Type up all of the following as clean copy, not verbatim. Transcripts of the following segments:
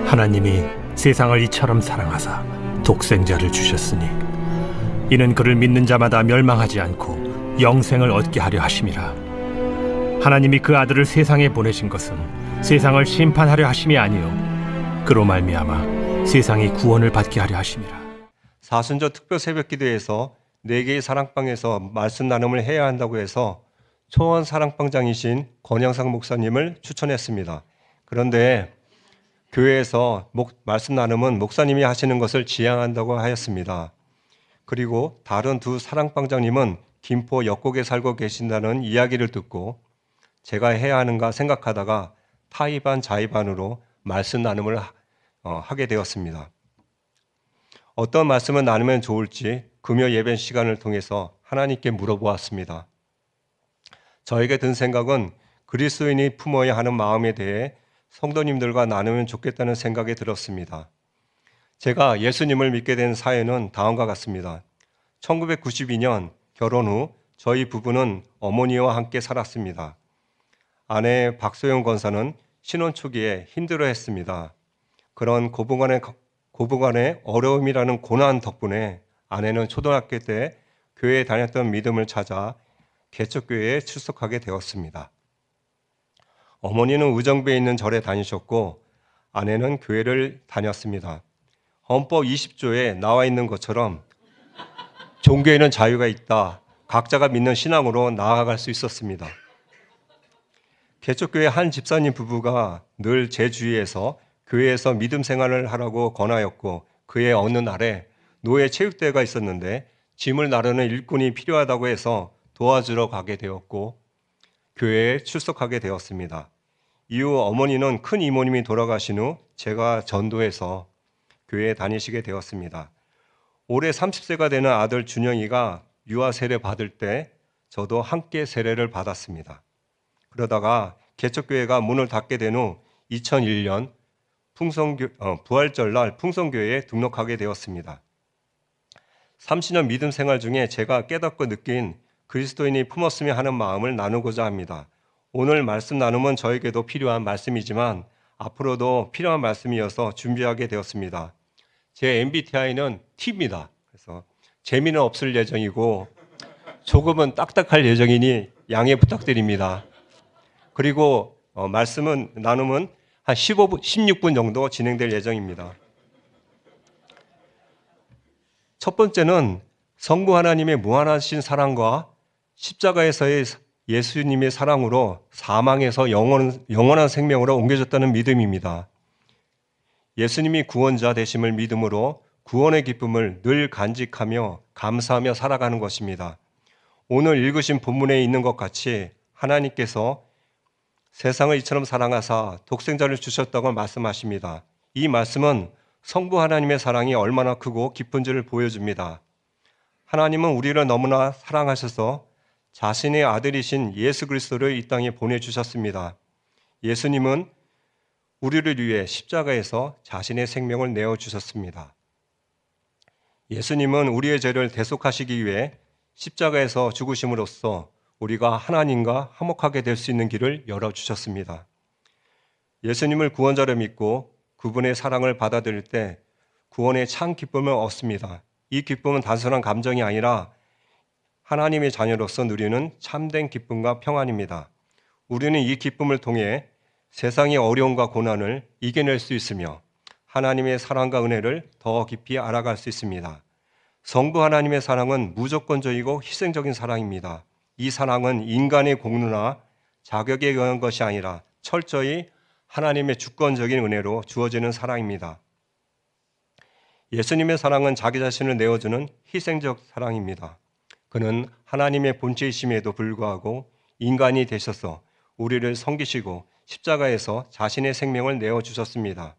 하나님이 세상을 이처럼 사랑하사 독생자를 주셨으니 이는 그를 믿는 자마다 멸망하지 않고 영생을 얻게 하려 하심이라. 하나님이 그 아들을 세상에 보내신 것은 세상을 심판하려 하심이 아니요 그로 말미암아 세상이 구원을 받게 하려 하심이라. 사순절 특별 새벽기도에서 4개의 사랑방에서 말씀 나눔을 해야 한다고 해서 초원 사랑방장이신 권영상 목사님을 추천했습니다. 그런데 교회에서 말씀 나눔은 목사님이 하시는 것을 지향한다고 하였습니다. 그리고 다른 두 사랑방장님은 김포 역곡에 살고 계신다는 이야기를 듣고 제가 해야 하는가 생각하다가 타이반 자의반으로 말씀 나눔을 하게 되었습니다. 어떤 말씀을 나누면 좋을지 금요 예배 시간을 통해서 하나님께 물어보았습니다. 저에게 든 생각은 그리스도인이 품어야 하는 마음에 대해 성도님들과 나누면 좋겠다는 생각이 들었습니다. 제가 예수님을 믿게 된 사연은 다음과 같습니다. 1992년 결혼 후 저희 부부는 어머니와 함께 살았습니다. 아내 박소영 권사는 신혼 초기에 힘들어했습니다. 그런 고부간의 어려움이라는 고난 덕분에 아내는 초등학교 때 교회에 다녔던 믿음을 찾아 개척교회에 출석하게 되었습니다. 어머니는 의정부에 있는 절에 다니셨고 아내는 교회를 다녔습니다. 헌법 20조에 나와 있는 것처럼 종교에는 자유가 있다. 각자가 믿는 신앙으로 나아갈 수 있었습니다. 개척교회 한 집사님 부부가 늘 제 주위에서 교회에서 믿음 생활을 하라고 권하였고 그의 어느 날에 노예 체육대회가 있었는데 짐을 나르는 일꾼이 필요하다고 해서 도와주러 가게 되었고 교회에 출석하게 되었습니다. 이후 어머니는 큰 이모님이 돌아가신 후 제가 전도해서 교회에 다니시게 되었습니다. 올해 30세가 되는 아들 준영이가 유아 세례 받을 때 저도 함께 세례를 받았습니다. 그러다가 개척교회가 문을 닫게 된 후 2001년 부활절날 풍성교회에 등록하게 되었습니다. 30년 믿음 생활 중에 제가 깨닫고 느낀 그리스도인이 품었으면 하는 마음을 나누고자 합니다. 오늘 말씀 나눔은 저에게도 필요한 말씀이지만 앞으로도 필요한 말씀이어서 준비하게 되었습니다. 제 MBTI는 T입니다. 그래서 재미는 없을 예정이고 조금은 딱딱할 예정이니 양해 부탁드립니다. 그리고 나눔은 한 16분 정도 진행될 예정입니다. 첫 번째는 성부 하나님의 무한하신 사랑과 십자가에서의 예수님의 사랑으로 사망에서 영원한 생명으로 옮겨졌다는 믿음입니다. 예수님이 구원자 되심을 믿음으로 구원의 기쁨을 늘 간직하며 감사하며 살아가는 것입니다. 오늘 읽으신 본문에 있는 것 같이 하나님께서 세상을 이처럼 사랑하사 독생자를 주셨다고 말씀하십니다. 이 말씀은 성부 하나님의 사랑이 얼마나 크고 깊은지를 보여줍니다. 하나님은 우리를 너무나 사랑하셔서 자신의 아들이신 예수 그리스도를 이 땅에 보내주셨습니다. 예수님은 우리를 위해 십자가에서 자신의 생명을 내어주셨습니다. 예수님은 우리의 죄를 대속하시기 위해 십자가에서 죽으심으로써 우리가 하나님과 화목하게 될 수 있는 길을 열어주셨습니다. 예수님을 구원자로 믿고 그분의 사랑을 받아들일 때 구원의 참 기쁨을 얻습니다. 이 기쁨은 단순한 감정이 아니라 하나님의 자녀로서 누리는 참된 기쁨과 평안입니다. 우리는 이 기쁨을 통해 세상의 어려움과 고난을 이겨낼 수 있으며 하나님의 사랑과 은혜를 더 깊이 알아갈 수 있습니다. 성부 하나님의 사랑은 무조건적이고 희생적인 사랑입니다. 이 사랑은 인간의 공로나 자격에 의한 것이 아니라 철저히 하나님의 주권적인 은혜로 주어지는 사랑입니다. 예수님의 사랑은 자기 자신을 내어주는 희생적 사랑입니다. 그는 하나님의 본체이심에도 불구하고 인간이 되셔서 우리를 섬기시고 십자가에서 자신의 생명을 내어주셨습니다.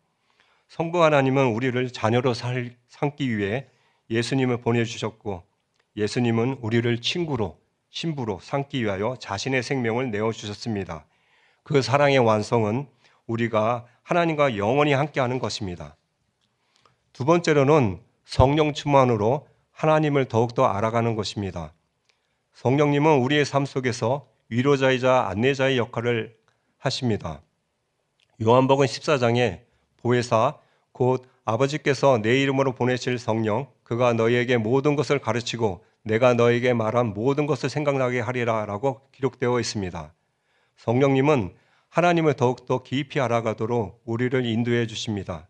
성부 하나님은 우리를 자녀로 삼기 위해 예수님을 보내주셨고 예수님은 우리를 친구로 신부로 삼기 위하여 자신의 생명을 내어주셨습니다. 그 사랑의 완성은 우리가 하나님과 영원히 함께하는 것입니다. 두 번째로는 성령 충만으로 하나님을 더욱더 알아가는 것입니다. 성령님은 우리의 삶 속에서 위로자이자 안내자의 역할을 하십니다. 요한복음 14장에 보혜사 곧 아버지께서 내 이름으로 보내실 성령 그가 너희에게 모든 것을 가르치고 내가 너희에게 말한 모든 것을 생각나게 하리라 라고 기록되어 있습니다. 성령님은 하나님을 더욱더 깊이 알아가도록 우리를 인도해 주십니다.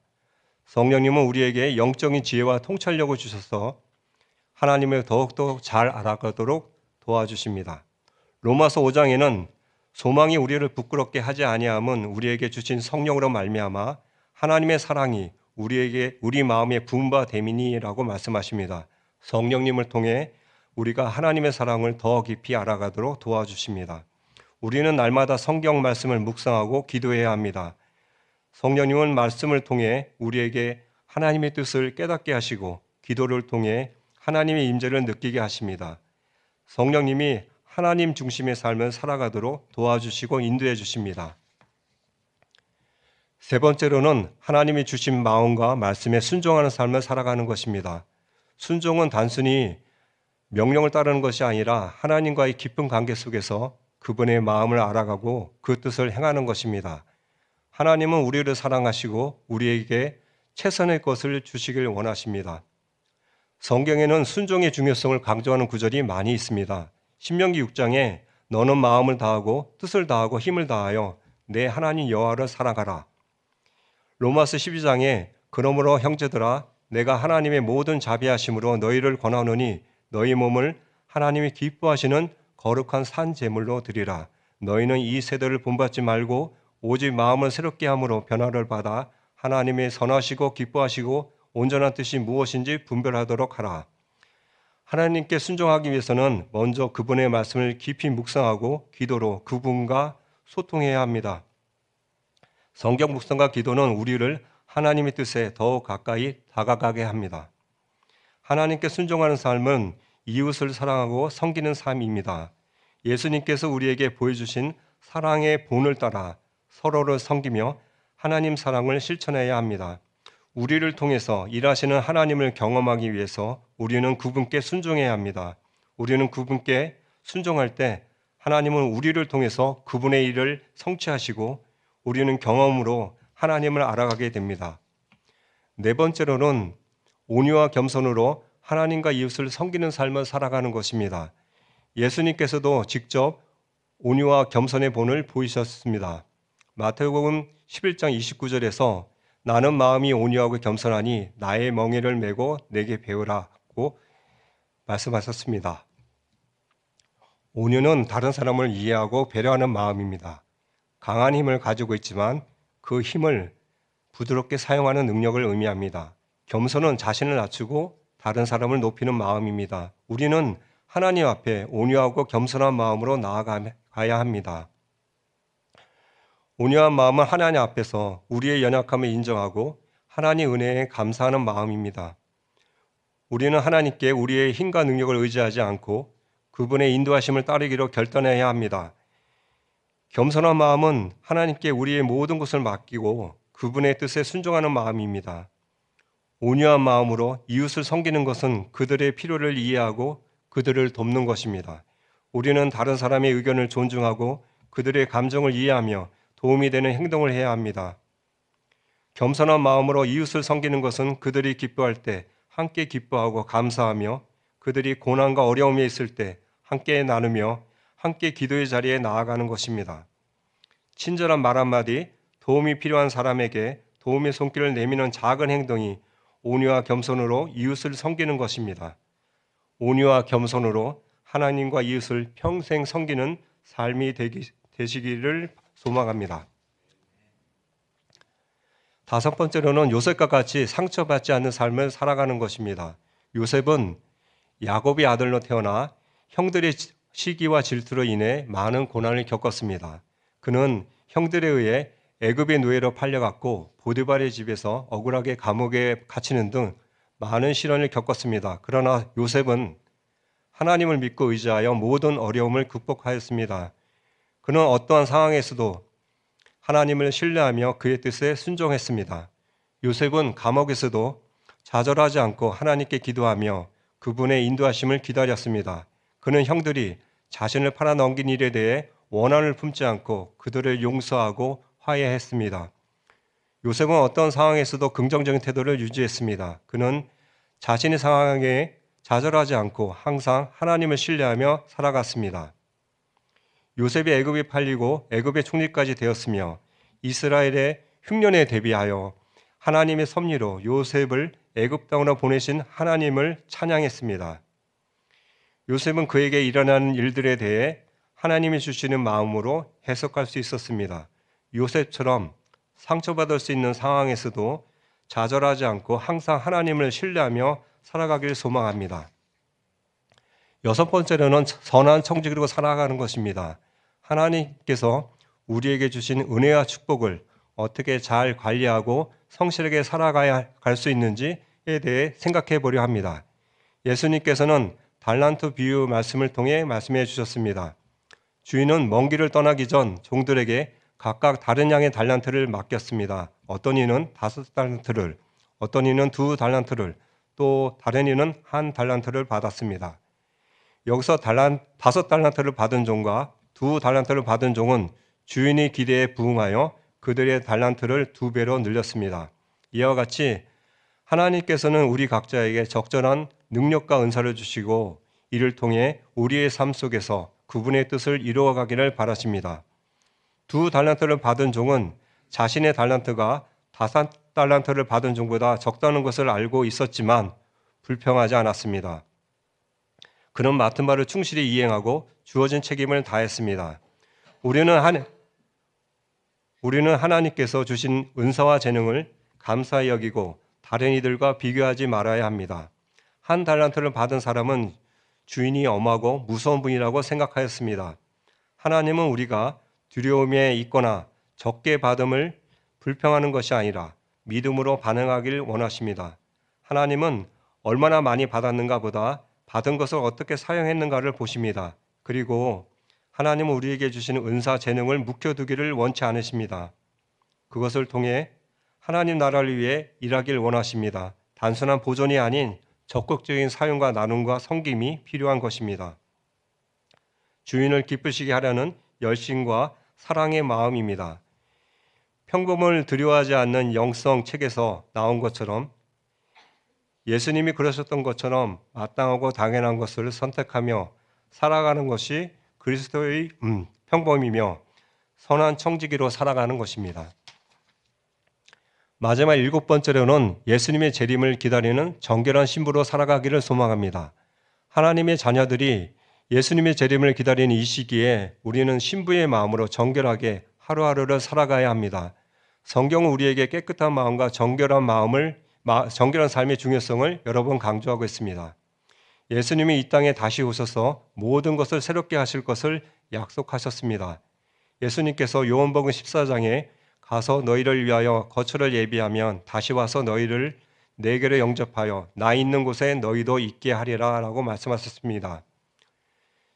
성령님은 우리에게 영적인 지혜와 통찰력을 주셔서 하나님을 더욱더 잘 알아가도록 도와주십니다. 로마서 5장에는 소망이 우리를 부끄럽게 하지 아니함은 우리에게 주신 성령으로 말미암아 하나님의 사랑이 우리 마음에 부은 바 됨이니라고 말씀하십니다. 성령님을 통해 우리가 하나님의 사랑을 더 깊이 알아가도록 도와주십니다. 우리는 날마다 성경 말씀을 묵상하고 기도해야 합니다. 성령님은 말씀을 통해 우리에게 하나님의 뜻을 깨닫게 하시고 기도를 통해 하나님의 임재를 느끼게 하십니다. 성령님이 하나님 중심의 삶을 살아가도록 도와주시고 인도해 주십니다. 세 번째로는 하나님이 주신 마음과 말씀에 순종하는 삶을 살아가는 것입니다. 순종은 단순히 명령을 따르는 것이 아니라 하나님과의 깊은 관계 속에서 그분의 마음을 알아가고 그 뜻을 행하는 것입니다. 하나님은 우리를 사랑하시고 우리에게 최선의 것을 주시길 원하십니다. 성경에는 순종의 중요성을 강조하는 구절이 많이 있습니다. 신명기 6장에 너는 마음을 다하고 뜻을 다하고 힘을 다하여 내 하나님 여호와를 사랑하라. 로마서 12장에 그러므로 형제들아 내가 하나님의 모든 자비하심으로 너희를 권하노니 너희 몸을 하나님이 기뻐하시는 거룩한 산 제물로 드리라. 너희는 이 세대를 본받지 말고 오직 마음을 새롭게 함으로 변화를 받아 하나님의 선하시고 기뻐하시고 온전한 뜻이 무엇인지 분별하도록 하라. 하나님께 순종하기 위해서는 먼저 그분의 말씀을 깊이 묵상하고 기도로 그분과 소통해야 합니다. 성경 묵상과 기도는 우리를 하나님의 뜻에 더욱 가까이 다가가게 합니다. 하나님께 순종하는 삶은 이웃을 사랑하고 섬기는 삶입니다. 예수님께서 우리에게 보여주신 사랑의 본을 따라 서로를 섬기며 하나님 사랑을 실천해야 합니다. 우리를 통해서 일하시는 하나님을 경험하기 위해서 우리는 그분께 순종해야 합니다. 우리는 그분께 순종할 때 하나님은 우리를 통해서 그분의 일을 성취하시고 우리는 경험으로 하나님을 알아가게 됩니다. 네 번째로는 온유와 겸손으로 하나님과 이웃을 섬기는 삶을 살아가는 것입니다. 예수님께서도 직접 온유와 겸손의 본을 보이셨습니다. 마태복음 11장 29절에서 나는 마음이 온유하고 겸손하니 나의 멍에를 메고 내게 배우라고 말씀하셨습니다. 온유는 다른 사람을 이해하고 배려하는 마음입니다. 강한 힘을 가지고 있지만 그 힘을 부드럽게 사용하는 능력을 의미합니다. 겸손은 자신을 낮추고 다른 사람을 높이는 마음입니다. 우리는 하나님 앞에 온유하고 겸손한 마음으로 나아가야 합니다. 온유한 마음은 하나님 앞에서 우리의 연약함을 인정하고 하나님의 은혜에 감사하는 마음입니다. 우리는 하나님께 우리의 힘과 능력을 의지하지 않고 그분의 인도하심을 따르기로 결단해야 합니다. 겸손한 마음은 하나님께 우리의 모든 것을 맡기고 그분의 뜻에 순종하는 마음입니다. 온유한 마음으로 이웃을 섬기는 것은 그들의 필요를 이해하고 그들을 돕는 것입니다. 우리는 다른 사람의 의견을 존중하고 그들의 감정을 이해하며 도움이 되는 행동을 해야 합니다. 겸손한 마음으로 이웃을 섬기는 것은 그들이 기뻐할 때 함께 기뻐하고 감사하며 그들이 고난과 어려움에 있을 때 함께 나누며 함께 기도의 자리에 나아가는 것입니다. 친절한 말 한마디, 도움이 필요한 사람에게 도움의 손길을 내미는 작은 행동이 온유와 겸손으로 이웃을 섬기는 것입니다. 온유와 겸손으로 하나님과 이웃을 평생 섬기는 삶이 되시기를 소망합니다. 다섯 번째로는 요셉과 같이 상처받지 않는 삶을 살아가는 것입니다. 요셉은 야곱의 아들로 태어나 형들의 시기와 질투로 인해 많은 고난을 겪었습니다. 그는 형들에 의해 애굽의 노예로 팔려갔고 보디발의 집에서 억울하게 감옥에 갇히는 등 많은 시련을 겪었습니다. 그러나 요셉은 하나님을 믿고 의지하여 모든 어려움을 극복하였습니다. 그는 어떠한 상황에서도 하나님을 신뢰하며 그의 뜻에 순종했습니다. 요셉은 감옥에서도 좌절하지 않고 하나님께 기도하며 그분의 인도하심을 기다렸습니다. 그는 형들이 자신을 팔아넘긴 일에 대해 원한을 품지 않고 그들을 용서하고 화해했습니다. 요셉은 어떤 상황에서도 긍정적인 태도를 유지했습니다. 그는 자신의 상황에 좌절하지 않고 항상 하나님을 신뢰하며 살아갔습니다. 요셉이 애굽에 팔리고 애굽의 총리까지 되었으며 이스라엘의 흉년에 대비하여 하나님의 섭리로 요셉을 애굽 땅으로 보내신 하나님을 찬양했습니다. 요셉은 그에게 일어나는 일들에 대해 하나님이 주시는 마음으로 해석할 수 있었습니다. 요셉처럼 상처받을 수 있는 상황에서도 좌절하지 않고 항상 하나님을 신뢰하며 살아가길 소망합니다. 여섯 번째로는 선한 청지기로 살아가는 것입니다. 하나님께서 우리에게 주신 은혜와 축복을 어떻게 잘 관리하고 성실하게 살아가야 갈 수 있는지에 대해 생각해 보려 합니다. 예수님께서는 달란트 비유 말씀을 통해 말씀해 주셨습니다. 주인은 먼 길을 떠나기 전 종들에게 각각 다른 양의 달란트를 맡겼습니다. 어떤 이는 5달란트를, 어떤 이는 2달란트를, 또 다른 이는 1달란트를 받았습니다. 여기서 5달란트를 받은 종과 2달란트를 받은 종은 주인의 기대에 부응하여 그들의 달란트를 2배로 늘렸습니다. 이와 같이 하나님께서는 우리 각자에게 적절한 능력과 은사를 주시고 이를 통해 우리의 삶 속에서 그분의 뜻을 이루어가기를 바라십니다. 2달란트를 받은 종은 자신의 달란트가 5달란트를 받은 종보다 적다는 것을 알고 있었지만 불평하지 않았습니다. 그는 맡은 바를 충실히 이행하고 주어진 책임을 다했습니다. 우리는 하나님께서 주신 은사와 재능을 감사히 여기고 다른 이들과 비교하지 말아야 합니다. 1달란트를 받은 사람은 주인이 엄하고 무서운 분이라고 생각하였습니다. 하나님은 우리가 두려움에 있거나 적게 받음을 불평하는 것이 아니라 믿음으로 반응하길 원하십니다. 하나님은 얼마나 많이 받았는가 보다 받은 것을 어떻게 사용했는가를 보십니다. 그리고 하나님은 우리에게 주시는 은사, 재능을 묵혀두기를 원치 않으십니다. 그것을 통해 하나님 나라를 위해 일하길 원하십니다. 단순한 보존이 아닌 적극적인 사용과 나눔과 섬김이 필요한 것입니다. 주인을 기쁘시게 하려는 열심과 사랑의 마음입니다. 평범을 두려워하지 않는 영성 책에서 나온 것처럼 예수님이 그러셨던 것처럼 마땅하고 당연한 것을 선택하며 살아가는 것이 그리스도의 평범이며 선한 청지기로 살아가는 것입니다. 마지막 7번째로는 예수님의 재림을 기다리는 정결한 신부로 살아가기를 소망합니다. 하나님의 자녀들이 예수님의 재림을 기다리는 이 시기에 우리는 신부의 마음으로 정결하게 하루하루를 살아가야 합니다. 성경은 우리에게 깨끗한 마음과 정결한 삶의 중요성을 여러 번 강조하고 있습니다. 예수님이 이 땅에 다시 오셔서 모든 것을 새롭게 하실 것을 약속하셨습니다. 예수님께서 요한복음 14장에 가서 너희를 위하여 거처를 예비하면 다시 와서 너희를 내게로 영접하여 나 있는 곳에 너희도 있게 하리라 라고 말씀하셨습니다.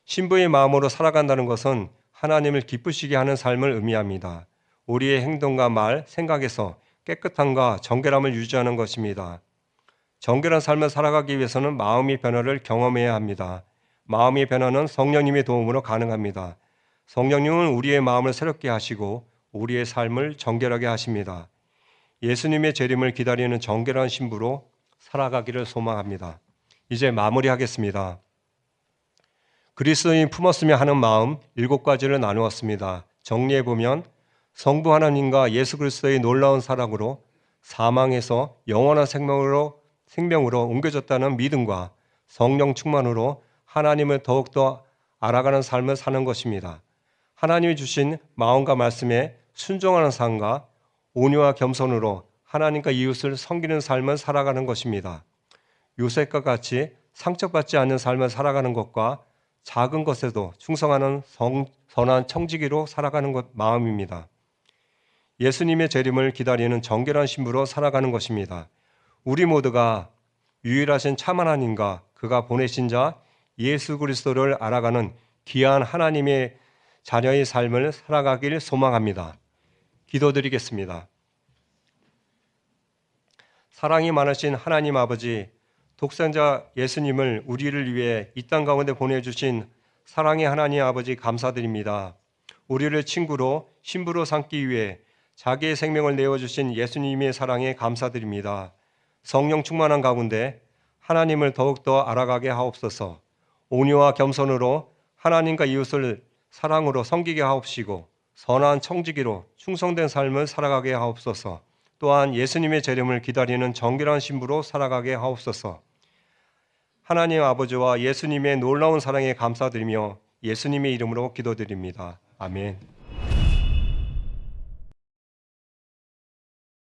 신부의 마음으로 살아간다는 것은 하나님을 기쁘시게 하는 삶을 의미합니다. 우리의 행동과 말, 생각에서 깨끗함과 정결함을 유지하는 것입니다. 정결한 삶을 살아가기 위해서는 마음의 변화를 경험해야 합니다. 마음의 변화는 성령님의 도움으로 가능합니다. 성령님은 우리의 마음을 새롭게 하시고 우리의 삶을 정결하게 하십니다. 예수님의 재림을 기다리는 정결한 신부로 살아가기를 소망합니다. 이제 마무리하겠습니다. 그리스도인 품었으며 하는 마음 7가지를 나누었습니다. 정리해보면 성부 하나님과 예수 그리스도의 놀라운 사랑으로 사망에서 영원한 생명으로 옮겨졌다는 믿음과 성령 충만으로 하나님을 더욱더 알아가는 삶을 사는 것입니다. 하나님이 주신 마음과 말씀에 순종하는 삶과 온유와 겸손으로 하나님과 이웃을 섬기는 삶을 살아가는 것입니다. 요셉과 같이 상처받지 않는 삶을 살아가는 것과 작은 것에도 충성하는 선한 청지기로 살아가는 것 마음입니다. 예수님의 재림을 기다리는 정결한 신부로 살아가는 것입니다. 우리 모두가 유일하신 참 하나님과 그가 보내신 자 예수 그리스도를 알아가는 귀한 하나님의 자녀의 삶을 살아가길 소망합니다. 기도드리겠습니다. 사랑이 많으신 하나님 아버지, 독생자 예수님을 우리를 위해 이 땅 가운데 보내주신 사랑의 하나님 아버지 감사드립니다. 우리를 친구로 신부로 삼기 위해 자기의 생명을 내어주신 예수님의 사랑에 감사드립니다. 성령 충만한 가운데 하나님을 더욱더 알아가게 하옵소서. 온유와 겸손으로 하나님과 이웃을 사랑으로 섬기게 하옵시고 선한 청지기로 충성된 삶을 살아가게 하옵소서. 또한 예수님의 재림을 기다리는 정결한 신부로 살아가게 하옵소서. 하나님 아버지와 예수님의 놀라운 사랑에 감사드리며 예수님의 이름으로 기도드립니다. 아멘.